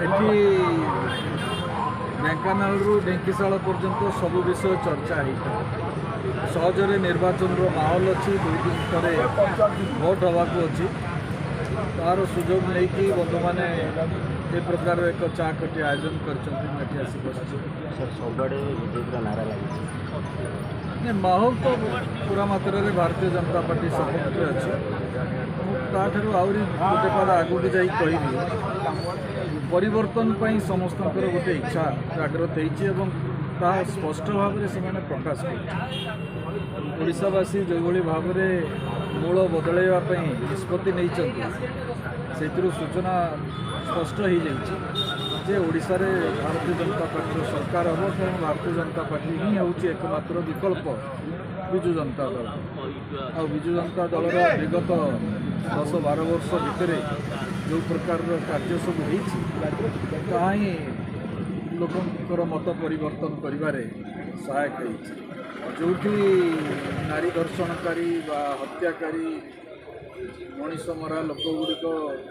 ଏଠି ଢେଙ୍କାନାଳରୁ ଢେଙ୍କିଶାଳ ପର୍ଯ୍ୟନ୍ତ ସବୁ ବିଷୟ ଚର୍ଚ୍ଚା ହେଇଥିଲା। ସହଜରେ ନିର୍ବାଚନର ମାହୋଲ ଅଛି, 2 ଦିନ ପରେ ଭୋଟ୍ ହେବାକୁ ଅଛି। ତାର ସୁଯୋଗ ନେଇକି ବନ୍ଧୁମାନେ ଏ ପ୍ରକାର ଏକ ଚା ଖଟି ଆୟୋଜନ କରିଛନ୍ତି। ମୁଁ ଏଠି ଆସି ବସିଛି। सर सबुआड़े विजेपी नारा लगी माहौल तो पूरा मात्रा भारतीय जनता पार्टी सपोर्ट अच्छे। ताठू आहरी गोटे पाद आगू जाई कहबी परिवर्तन पर समस्त गोटे इच्छा जागृत होता स्पष्ट भाव में प्रकाश करशावासी जो भाव में मूल बदलवाई निष्पत्ति नहीं से सूचना स्पष्ट हो जाए ओडिशा रे भारतीय जनता पार्टी सरकार हम कारण भारतीय जनता पार्टी ही हूँ एकमात्र विकल्प विजु जनता दल। आ विजु जनता दल विगत 10-12 वर्ष भितर जो प्रकार कार्य सब होता ही लोकर मत परिवर्तन करिबारे सहायक जो नारी धर्षणकारी हत्याकारी मनीष मरा लोक गुड़िक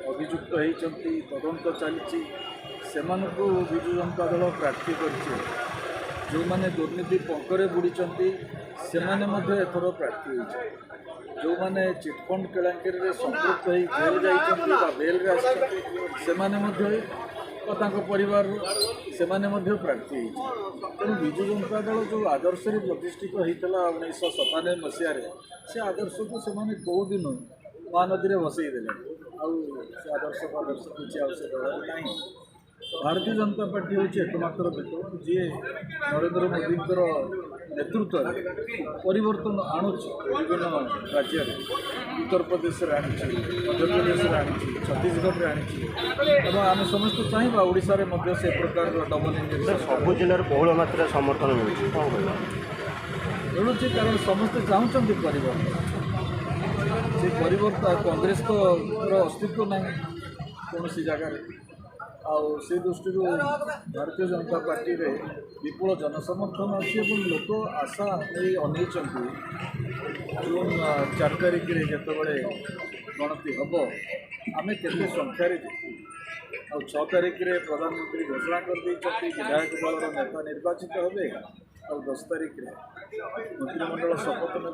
अभियुक्त होती तदंत चली विजु जनता दल प्रार्थी कर जो मैंने दुर्नीति पंकरे बुड़ी से एथर प्रार्थी जो मैंने चिटफंड केलांकेरी संपृक्त हो जेल जा बेल से परिवार से प्रार्थी तेणु विजु जनता दल जो आदर्श प्रतिष्ठित होता 1997 मसीह से आदर्श को से कौ दिन महानदी में बसईदे आदर्श प्रदर्श किसी आवश्यक ना। भारतीय जनता पार्टी हूँ एकमात्र विकल्प जी नरेंद्र मोदी नेतृत्व परिवर्तन आणुची विभिन्न राज्य उत्तर प्रदेश मध्य प्रदेश छत्तीसगढ़ में आम समस्त चाहिए ओडिशा रे से प्रकार डबल इंजन सब जिले बहुल मात्रा समर्थन मिलूँ कारण समस्ते चाहते परिवर्तन से परिवर्तन कांग्रेस तो अस्तित्व ना कौन सी जगार से दृष्टि भारतीय जनता पार्टी रे विपुल जनसमर्थन अच्छी लोक आशा अनई जून 4 तारिख में जिते गणति हम आम के संख्यार आ 6 तारिख में प्रधानमंत्री घोषणा कर विधायक दल नेता निर्वाचित हे और 10 तारिख में मंत्रिमंडल शपथ ने।